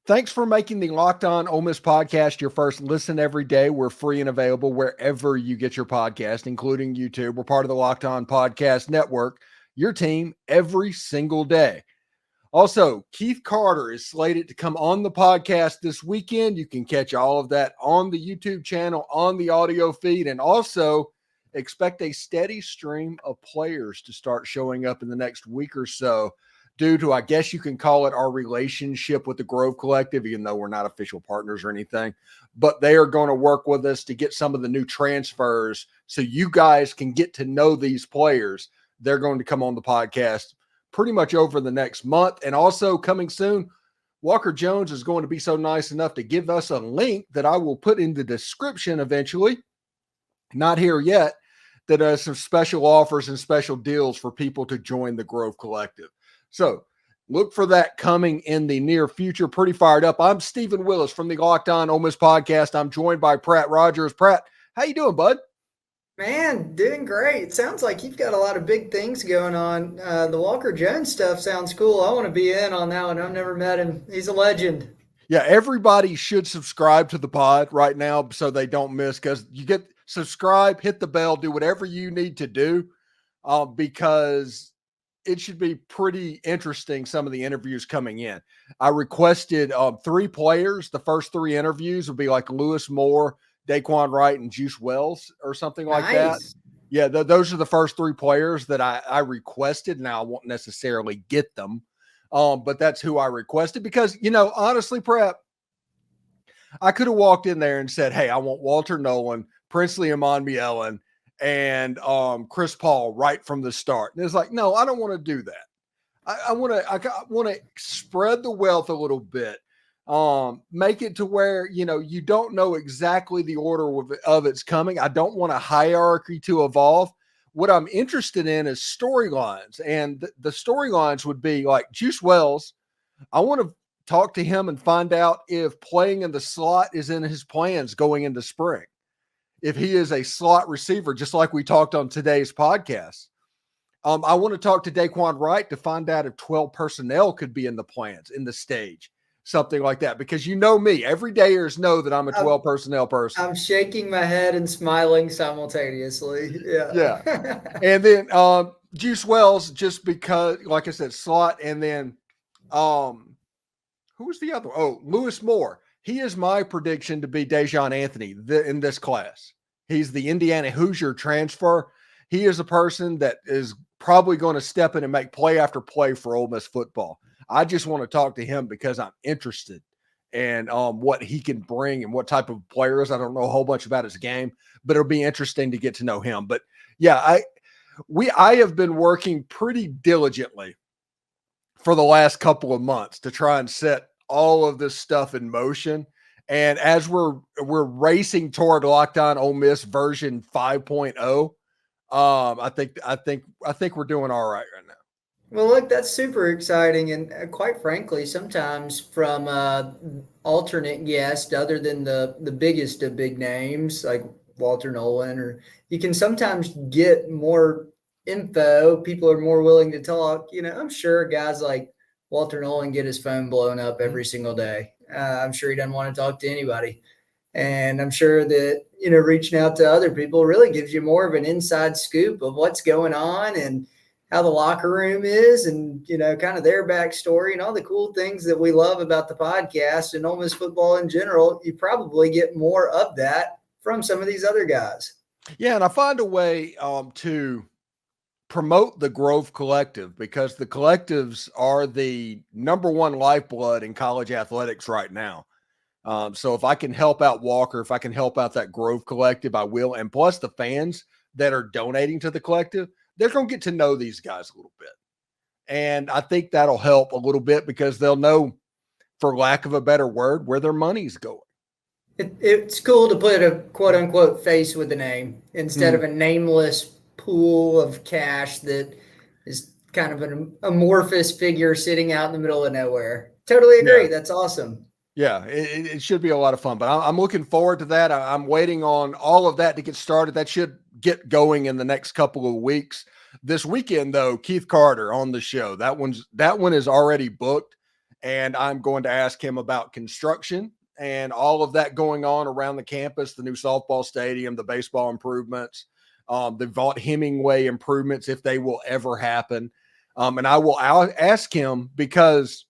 Thanks for making the Locked On Ole Miss podcast your first listen every day. We're free and available wherever you get your podcast, including YouTube. We're part of the Locked On Podcast Network, your team every single day. Also, Keith Carter is slated to come on the podcast this weekend. You can catch all of that on the YouTube channel, on the audio feed, and also expect a steady stream of players to start showing up in the next week or so due to, I guess you can call it, our relationship with the Grove Collective, even though we're not official partners or anything. But they are going to work with us to get some of the new transfers so you guys can get to know these players. They're going to come on the podcast pretty much over the next month. And also coming soon, Walker Jones is going to be so nice enough to give us a link that I will put in the description eventually. Not here yet, that has some special offers and special deals for people to join the Grove Collective. So look for that coming in the near future. Pretty fired up. I'm Stephen Willis from the Locked On Ole Miss podcast. I'm joined by Pratt Rogers. Pratt, how you doing, bud? Man, doing great. Sounds like you've got a lot of big things going on. The Walker Jones stuff sounds cool. I want to be in on that one. I've never met him. He's a legend. Yeah, everybody should subscribe to the pod right now so they don't miss, because you get subscribe, hit the bell, do whatever you need to do, because it should be pretty interesting, some of the interviews coming in. I requested 3 players. The first 3 interviews would be like Lewis Moore, Daquan Wright, and Juice Wells or something like that. Yeah, those are the first 3 players that I requested. Now, I won't necessarily get them, but that's who I requested because, honestly, Prep, I could have walked in there and said, hey, I want Walter Nolan, Princely Amonbielin, and Chris Paul right from the start. And it's like, no, I don't want to do that. I want to spread the wealth a little bit. Make it to where, you don't know exactly the order of it's coming. I don't want a hierarchy to evolve. What I'm interested in is storylines. And the storylines would be like Juice Wells. I want to talk to him and find out if playing in the slot is in his plans going into spring. If he is a slot receiver, just like we talked on today's podcast. I want to talk to Daquan Wright to find out if 12 personnel could be in the plans, in the stage, something like that. Because you know me, everydayers know that I'm a 12 personnel person. I'm shaking my head and smiling simultaneously. Yeah. And then Juice Wells, just because, like I said, slot. And then who was the other? Oh, Lewis Moore. He is my prediction to be Dejon Anthony in this class. He's the Indiana Hoosier transfer. He is a person that is probably going to step in and make play after play for Ole Miss football. I just want to talk to him because I'm interested in what he can bring and what type of player is. I don't know a whole bunch about his game, but it'll be interesting to get to know him. But yeah, I have been working pretty diligently for the last couple of months to try and set all of this stuff in motion. And as we're racing toward Locked On Ole Miss version 5.0, I think we're doing all right now. Well, look, that's super exciting. And quite frankly, sometimes from alternate guests, other than the biggest of big names like Walter Nolan, or you can sometimes get more info. People are more willing to talk. I'm sure guys like Walter Nolan get his phone blown up every single day. I'm sure he doesn't want to talk to anybody. And I'm sure that, reaching out to other people really gives you more of an inside scoop of what's going on and how the locker room is and, kind of their backstory and all the cool things that we love about the podcast and Ole Miss football in general. You probably get more of that from some of these other guys. Yeah, and I find a way to promote the Grove Collective because the collectives are the number one lifeblood in college athletics right now. So if I can help out Walker, if I can help out that Grove Collective, I will. And plus the fans that are donating to the collective, they're going to get to know these guys a little bit. And I think that'll help a little bit because they'll know, for lack of a better word, where their money's going. It's cool to put a quote unquote face with a name instead of a nameless pool of cash that is kind of an amorphous figure sitting out in the middle of nowhere. Totally agree. Yeah. That's awesome. Yeah, it should be a lot of fun, but I'm looking forward to that. I'm waiting on all of that to get started. That should get going in the next couple of weeks. This weekend, though, Keith Carter on the show. That one is already booked, and I'm going to ask him about construction and all of that going on around the campus, the new softball stadium, the baseball improvements, the Vaught Hemingway improvements, if they will ever happen. And I'll ask him because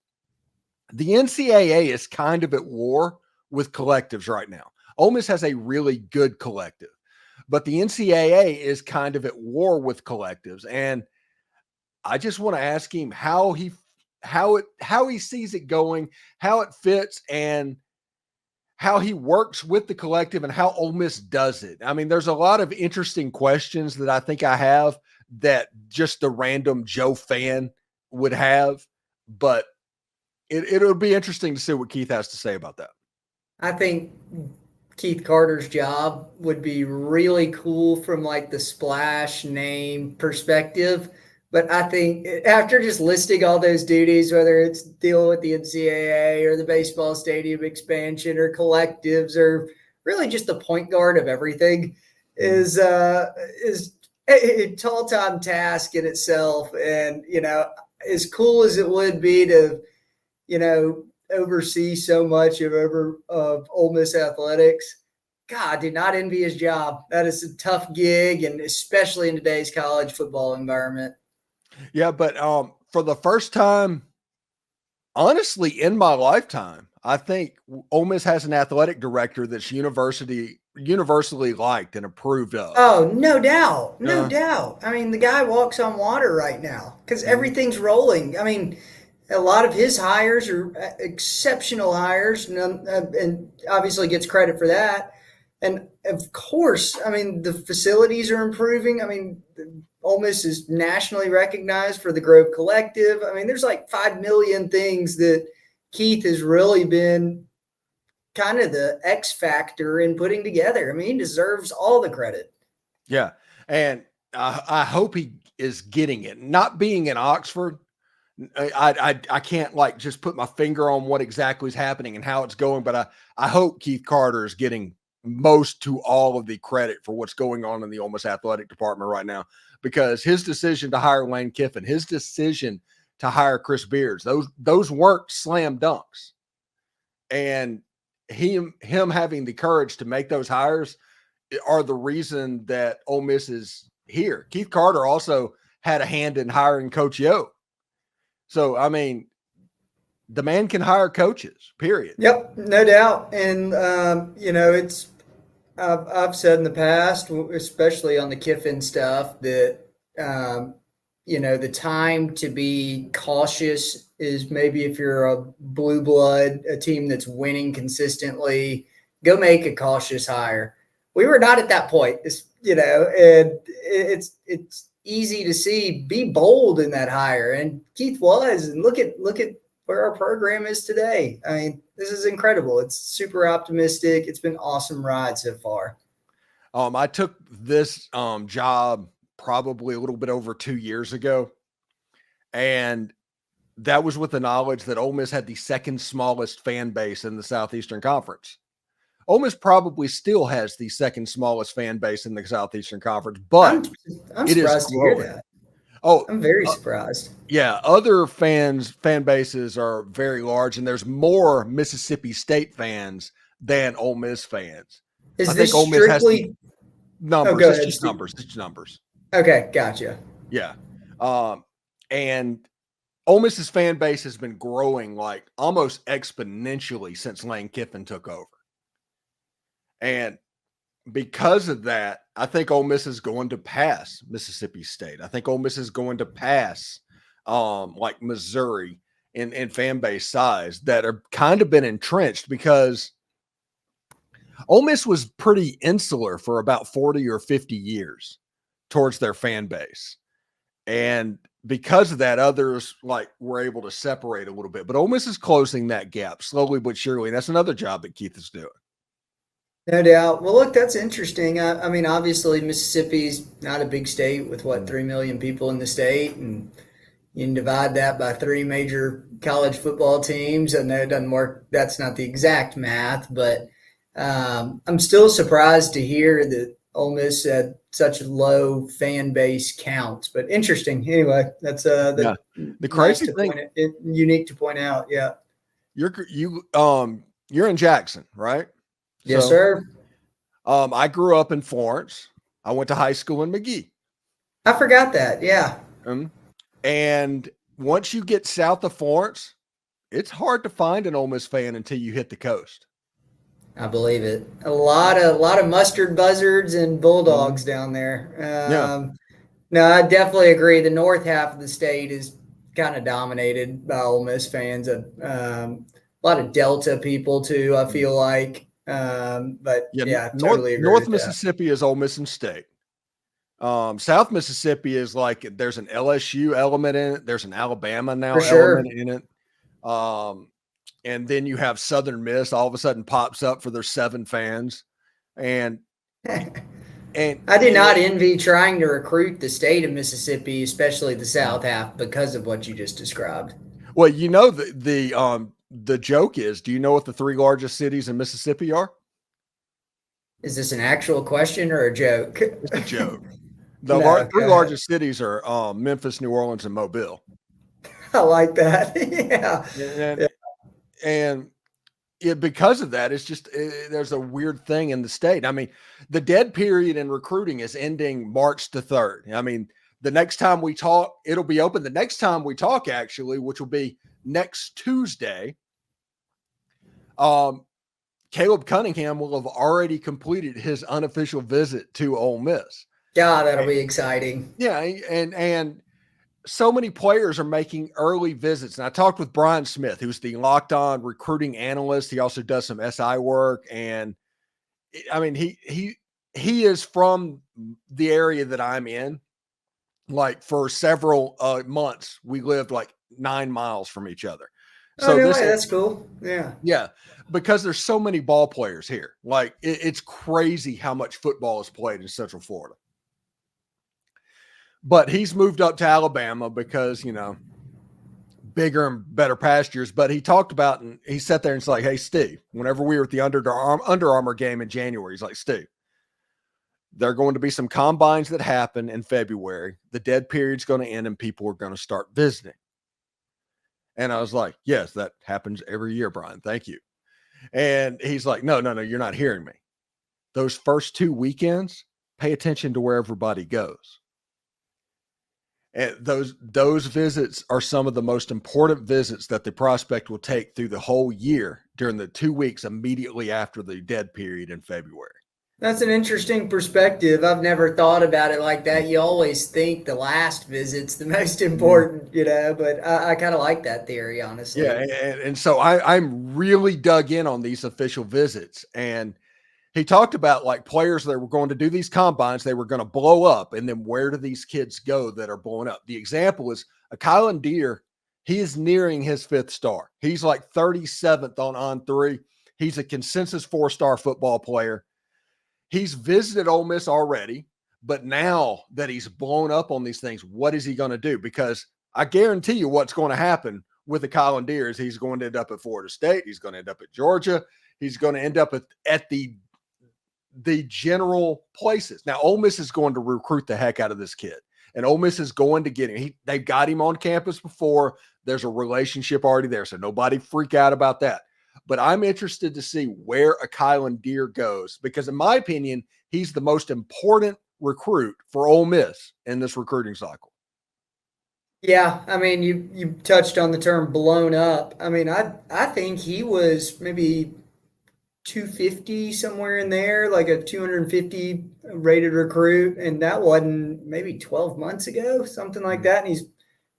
the NCAA is kind of at war with collectives right now. Ole Miss has a really good collective, but the NCAA is kind of at war with collectives. And I just want to ask him how he sees it going, how it fits, and how he works with the collective and how Ole Miss does it. I mean, there's a lot of interesting questions that I think I have that just the random Joe fan would have, but it'll be interesting to see what Keith has to say about that. I think Keith Carter's job would be really cool from like the splash name perspective. But I think after just listing all those duties, whether it's dealing with the NCAA or the baseball stadium expansion or collectives or really just the point guard of everything, is a tall time task in itself. And, as cool as it would be to, oversee so much of Ole Miss athletics, God, I did not envy his job. That is a tough gig, and especially in today's college football environment. Yeah, but for the first time, honestly, in my lifetime, I think Ole Miss has an athletic director that's universally liked and approved of. Oh, no doubt. No doubt. I mean, the guy walks on water right now because everything's rolling. I mean, a lot of his hires are exceptional hires, and obviously gets credit for that. And of course, I mean, the facilities are improving. I mean, Ole Miss is nationally recognized for the Grove Collective. I mean, there's like 5 million things that Keith has really been kind of the X factor in putting together. I mean, he deserves all the credit. Yeah. And I hope he is getting it. Not being in Oxford, I can't like just put my finger on what exactly is happening and how it's going, but I hope Keith Carter is getting most to all of the credit for what's going on in the Ole Miss athletic department right now, because his decision to hire Lane Kiffin, his decision to hire Chris Beards, those weren't slam dunks. And him having the courage to make those hires are the reason that Ole Miss is here. Keith Carter also had a hand in hiring Coach Yo. So, I mean, the man can hire coaches, period. Yep, no doubt. And, I've said in the past, especially on the Kiffin stuff, that, the time to be cautious is maybe if you're a blue blood, a team that's winning consistently, go make a cautious hire. We were not at that point, and it's easy to see, be bold in that hire. And Keith was, and look at where our program is today. I mean, this is incredible. It's super optimistic. It's been an awesome ride so far. I took this job probably a little bit over 2 years ago, and that was with the knowledge that Ole Miss had the second smallest fan base in the Southeastern Conference. Ole Miss probably still has the second smallest fan base in the Southeastern Conference, but I'm surprised to hear that. Oh, I'm very surprised. Yeah, other fan bases are very large, and there's more Mississippi State fans than Ole Miss fans. I think Ole Miss strictly has numbers? It's just numbers. It's numbers. Okay, gotcha. Yeah, and Ole Miss's fan base has been growing like almost exponentially since Lane Kiffin took over, and because of that, I think Ole Miss is going to pass Mississippi State. I think Ole Miss is going to pass like Missouri in fan base size that are kind of been entrenched, because Ole Miss was pretty insular for about 40 or 50 years towards their fan base. And because of that, others like were able to separate a little bit. But Ole Miss is closing that gap slowly but surely. And that's another job that Keith is doing. No doubt. Well, look, that's interesting. I mean, obviously, Mississippi's not a big state with 3 million people in the state, and you can divide that by 3 major college football teams. I know it doesn't work. That's not the exact math, but I'm still surprised to hear that Ole Miss had such a low fan base count. But interesting. Anyway, that's the crazy thing. Unique to point out. Yeah. you're in Jackson, right? Yes, So, sir. I grew up in Florence. I went to high school in McGee. I forgot that. Yeah. And once you get south of Florence, it's hard to find an Ole Miss fan until you hit the coast. I believe it. A lot of mustard buzzards and bulldogs down there. Yeah. No, I definitely agree. The north half of the state is kind of dominated by Ole Miss fans. A lot of Delta people too, I feel like. But Yeah. yeah, I North totally agree North with that. Mississippi is Ole Miss in state. South Mississippi is like there's an LSU element in it. There's an Alabama now For sure. element in it. And then you have Southern Miss all of a sudden pops up for their 7 fans. And I do not envy trying to recruit the state of Mississippi, especially the south half, because of what you just described. Well, the joke is, do you know what the 3 largest cities in Mississippi are? Is this an actual question or a joke? It's a joke. The No, 3 go ahead. largest cities are Memphis, New Orleans, and Mobile. I like that. Yeah. And because of that, it's just there's a weird thing in the state. I mean, the dead period in recruiting is ending March the 3rd. I mean, the next time we talk, it'll be open. The next time we talk, actually, which will be next Tuesday, Caleb Cunningham will have already completed his unofficial visit to Ole Miss. God, that'll be exciting. Yeah, and so many players are making early visits. And I talked with Brian Smith, who's the Locked On recruiting analyst. He also does some SI work. And I mean, he is from the area that I'm in. Like for several months, we lived like 9 miles from each other. So that's cool. Yeah. Yeah, because there's so many ball players here. Like it's crazy how much football is played in Central Florida. But he's moved up to Alabama because, bigger and better pastures. But he talked about, and he sat there and said, like, hey, Steve, whenever we were at the Under Armour game in January, he's like, Steve, there are going to be some combines that happen in February. The dead period's going to end and people are going to start visiting. And I was like, yes, that happens every year, Brian. Thank you. And he's like, no, you're not hearing me. Those first 2 weekends, pay attention to where everybody goes. And those visits are some of the most important visits that the prospect will take through the whole year during the 2 weeks immediately after the dead period in February. That's an interesting perspective. I've never thought about it like that. You always think the last visit's the most important, but I kind of like that theory, honestly. Yeah. And so I'm really dug in on these official visits. And he talked about like players that were going to do these combines, they were going to blow up. And then where do these kids go that are blowing up? The example is Akylin Dear. He is nearing his 5th star. He's like 37th on 3. He's a consensus 4-star football player. He's visited Ole Miss already, but now that he's blown up on these things, what is he going to do? Because I guarantee you what's going to happen with Akylin Dear is he's going to end up at Florida State. He's going to end up at Georgia. He's going to end up at the general places. Now, Ole Miss is going to recruit the heck out of this kid, and Ole Miss is going to get him. They've got him on campus before. There's a relationship already there, so nobody freak out about that. But I'm interested to see where Akylin Dear goes because, in my opinion, he's the most important recruit for Ole Miss in this recruiting cycle. Yeah, I mean, you touched on the term blown up. I mean, I think he was maybe 250 somewhere in there, like a 250 rated recruit, and that wasn't maybe 12 months ago, something like that. And he's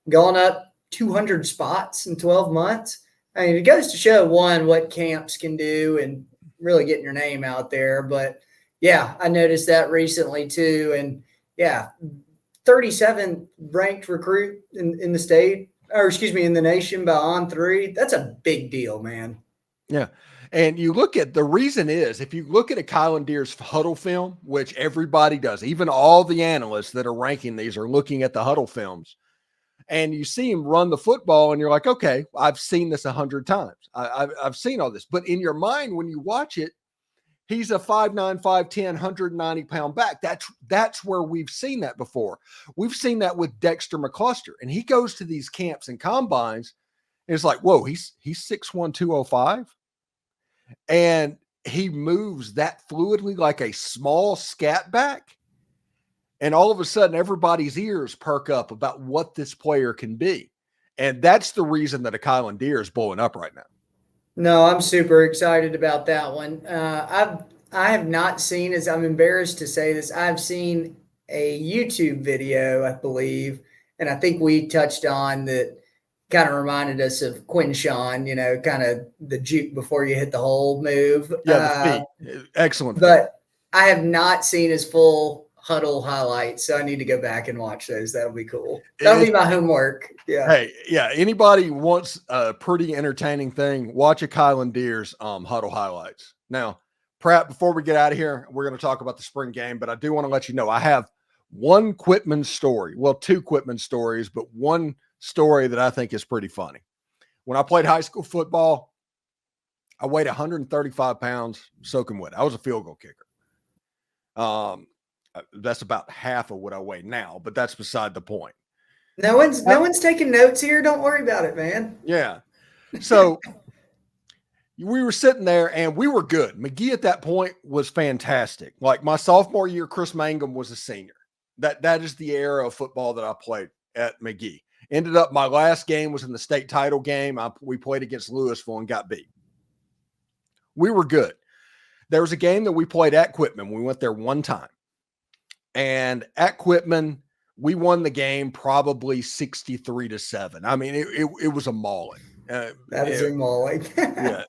gone up 200 spots in 12 months. I mean, it goes to show what camps can do and really getting your name out there. But yeah, I noticed that recently too. And yeah, 37th ranked recruit in the state, or excuse me, in the nation by On3. That's a big deal, man. Yeah. And you look at the reason is if you look at Akylin Dear's huddle film, which everybody does, even all the analysts that are ranking these are looking at the huddle films. And you see him run the football and you're like, okay, I've seen this 100 times. I've seen all this. But in your mind, when you watch it, he's a 5'9", 5'10", 190-pound back. That's where we've seen that before. We've seen that with Dexter McCluster. And he goes to these camps and combines It's like, whoa, he's 6'1", 205. And he moves that fluidly like a small scat back. And all of a sudden, everybody's ears perk up about what this player can be. And that's the reason that Akylin Dear is blowing up right now. No, I'm super excited about that one. I have not seen, as I'm embarrassed to say this, I've seen a YouTube video, I believe, and I think we touched on that. Kind of reminded us of Quinshawn, kind of the juke before you hit the hole move. Yeah, the feet. Excellent feet. But I have not seen his full huddle highlights, so I need to go back and watch those. That'll be cool. That'll be my homework. Yeah. Hey, yeah. Anybody wants a pretty entertaining thing, watch Akylin Dear's huddle highlights. Now, Pratt, before we get out of here, we're going to talk about the spring game, but I do want to let you know I have one Quitman story. Well, two Quitman stories, but one story that I think is pretty funny. When I played high school football, I weighed 135 pounds soaking wet. I was a field goal kicker. That's about half of what I weigh now, but that's beside the point. No one's taking notes here. Don't worry about it, man. Yeah. So we were sitting there and we were good. McGee at that point was fantastic. Like my sophomore year, Chris Mangum was a senior. That is the era of football that I played at McGee. Ended up, my last game was in the state title game. We played against Louisville and got beat. We were good. There was a game that we played at Quitman. We went there one time. And at Quitman, we won the game probably 63-7. I mean, it was a mauling. That is a mauling. Yeah,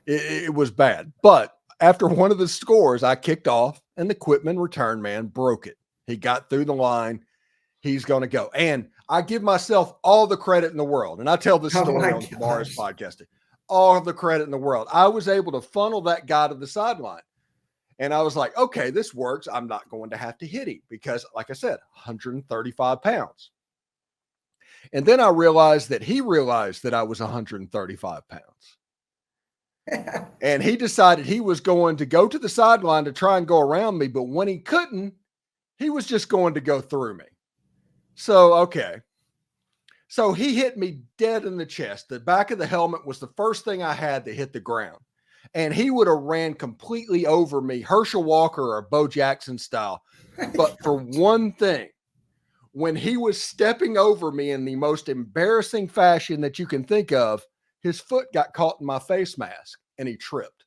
it was bad. But after one of the scores, I kicked off, and the Quitman return man broke it. He got through the line. He's going to go. And I give myself all the credit in the world. And I tell this story on tomorrow's podcast. All the credit in the world. I was able to funnel that guy to the sideline. And I was like, okay, this works. I'm not going to have to hit him because, like I said, 135 pounds. And then I realized that he realized that I was 135 pounds. And he decided he was going to go to the sideline to try and go around me. But when he couldn't, he was just going to go through me. So, okay. So he hit me dead in the chest. The back of the helmet was the first thing I had to hit the ground. And he would have ran completely over me, Herschel Walker or Bo Jackson style. But for one thing, when he was stepping over me in the most embarrassing fashion that you can think of, his foot got caught in my face mask and he tripped.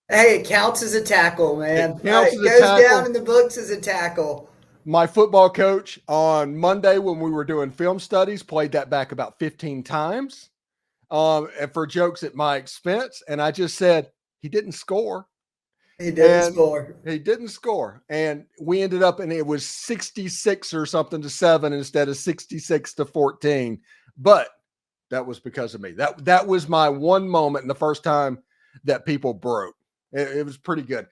Hey, it counts as a tackle, man. It goes down in the books as a tackle. My football coach on Monday when we were doing film studies played that back about 15 times and for jokes at my expense. And I just said, he didn't score. He didn't score. He didn't score. And we ended up, and it was 66 or something to 7 instead of 66 to 14. But that was because of me. That was my one moment and the first time that people broke. It was pretty good.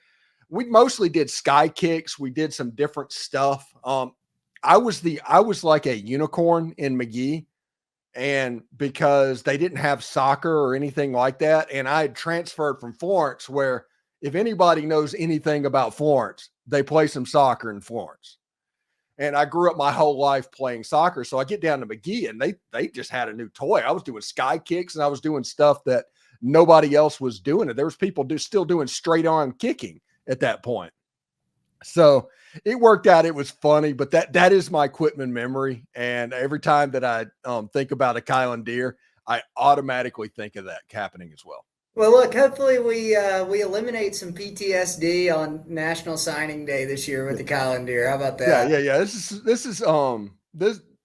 We mostly did sky kicks. We did some different stuff. I was like a unicorn in McGee, and because they didn't have soccer or anything like that, and I had transferred from Florence, where if anybody knows anything about Florence, they play some soccer in Florence. And I grew up my whole life playing soccer, so I get down to McGee, and they just had a new toy. I was doing sky kicks, and I was doing stuff that nobody else was doing. It. There was people still doing straight arm kicking at that point. So it worked out. It was funny, but that is my Quitman memory. And every time that I think about Akylin Dear, I automatically think of that happening as well. Well, look, hopefully we eliminate some PTSD on National Signing Day this year with Akylin Dear. How about that? Yeah.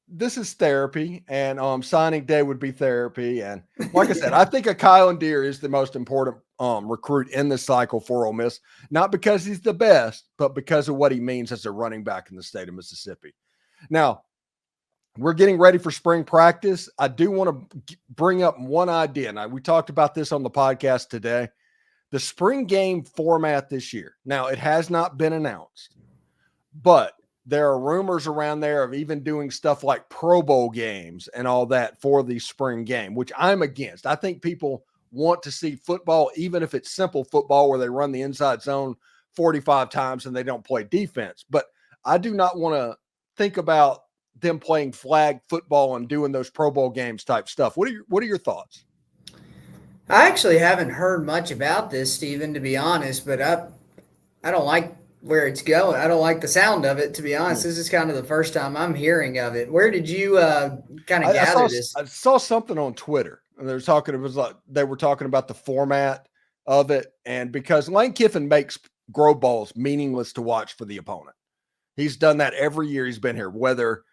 This is therapy, and signing day would be therapy. And like I said, I think Akylin Dear is the most important recruit in this cycle for Ole Miss, not because he's the best, but because of what he means as a running back in the state of Mississippi. Now, we're getting ready for spring practice. I do want to bring up one idea. Now, we talked about this on the podcast today. The spring game format this year. Now, it has not been announced, but there are rumors around there of even doing stuff like Pro Bowl games and all that for the spring game, which I'm against. I think people want to see football, even if it's simple football where they run the inside zone 45 times and they don't play defense. But I do not want to think about them playing flag football and doing those Pro Bowl games type stuff. What are your thoughts? I actually haven't heard much about this, Stephen, to be honest, but I don't like where it's going. I don't like the sound of it, to be honest. Yeah. This is kind of the first time I'm hearing of it. Where did you kind of I, I saw gather this? I saw something on Twitter, and it was like they were talking about the format of it, and because Lane Kiffin makes grow balls meaningless to watch for the opponent. He's done that every year he's been here, whether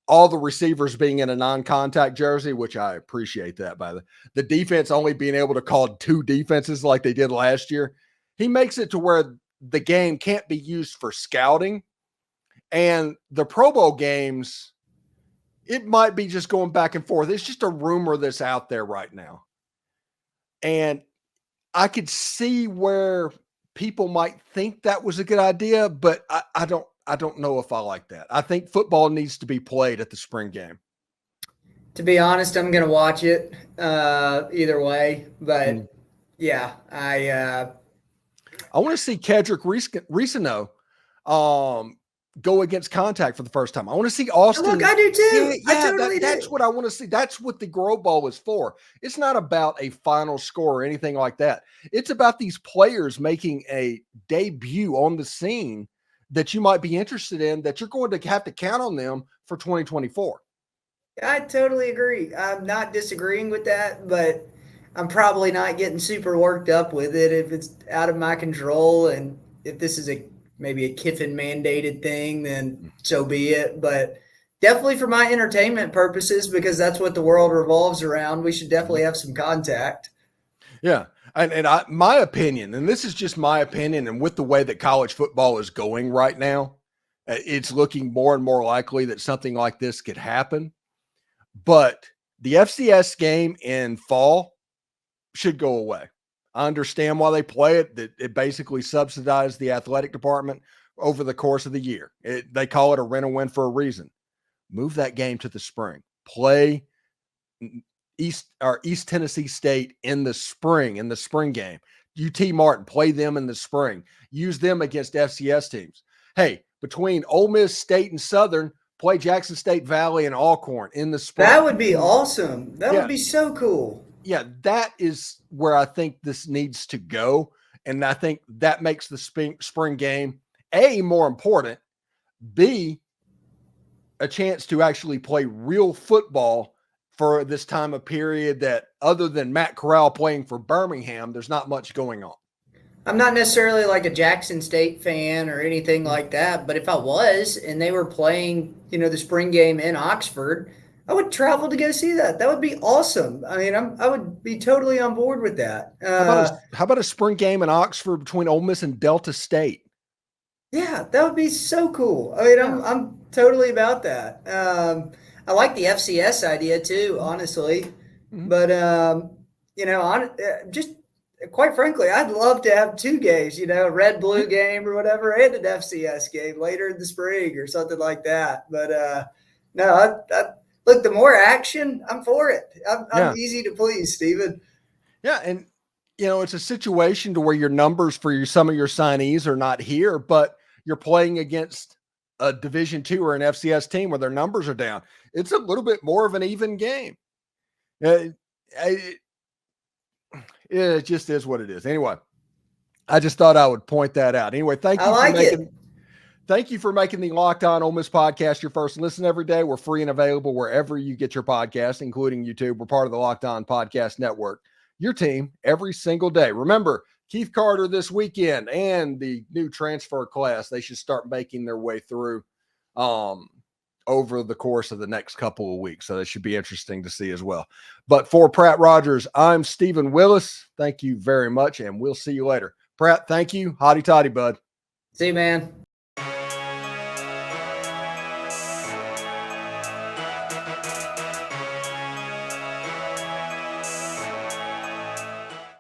all the receivers being in a non-contact jersey, which I appreciate that by the defense only being able to call two defenses like they did last year. He makes it to where the game can't be used for scouting. And the Pro Bowl games, it might be just going back and forth. It's just a rumor that's out there right now. And I could see where people might think that was a good idea, but I don't know if I like that. I think football needs to be played at the spring game. To be honest, I'm gonna watch it either way, Mm. but yeah, I want to see Kedrick Ricino go against contact for the first time. I want to see Austin. look, I do Yeah, too. I yeah, totally that's do. what I want to see. That's what the Grow Ball is for. It's not about a final score or anything like that. It's about these players making a debut on the scene that you might be interested in, that you're going to have to count on them for 2024. I totally agree. I'm not disagreeing with that, but I'm probably not getting super worked up with it if it's out of my control. And if this is a maybe a Kiffin mandated thing, then so be it. But definitely for my entertainment purposes, because that's what the world revolves around, we should Mhm. definitely have some contact. Yeah. And my opinion, and this is just my opinion, and with the way that college football is going right now, it's looking more and more likely that something like this could happen. But the FCS game in fall should go away. I understand why they play it, that it basically subsidized the athletic department over the course of the year. They call it a rent a win for a reason. Move that game to the spring. Play East Tennessee State in the spring game. UT Martin, play them in the spring. Use them against FCS teams. Hey, between Ole Miss, State, and Southern, play Jackson State Valley and Alcorn in the That spring. would be awesome. That would Yeah, be so cool. yeah, that is where I think this needs to go. And I think that makes the spring game, A, more important, B, a chance to actually play real football for this time of period that, other than Matt Corral playing for Birmingham, there's not much going on. I'm not necessarily like a Jackson State fan or anything like that, but if I was and they were playing, the spring game in Oxford, I would travel to go see that. That would be awesome. I mean, I would be totally on board with that. How about a spring game in Oxford between Ole Miss and Delta State? Yeah, that would be so cool. I mean, Yeah. I'm totally about that. I like the FCS idea too, honestly, Mhm. but just quite frankly, I'd love to have two games. A red blue game or whatever, and an FCS game later in the spring or something like that. But no, look, the more action, I'm for it. I'm Yeah. easy to please, Steven. Yeah. And, it's a situation to where your numbers for some of your signees are not here, but you're playing against a Division II or an FCS team where their numbers are down. It's a little bit more of an even game. It, it, it just is what it is. Anyway, I just thought I would point that out. Anyway, I like it. thank you for making the Locked On Ole Miss podcast your first listen every day. We're free and available wherever you get your podcast, including YouTube. We're part of the Locked On Podcast Network. Your team every single day. Remember, Keith Carter this weekend and the new transfer class, they should start making their way through over the course of the next couple of weeks. So that should be interesting to see as well. But for Pratt Rogers, I'm Stephen Willis. Thank you very much, and we'll see you later. Pratt, thank you. Hotty toddy, bud. See you, man.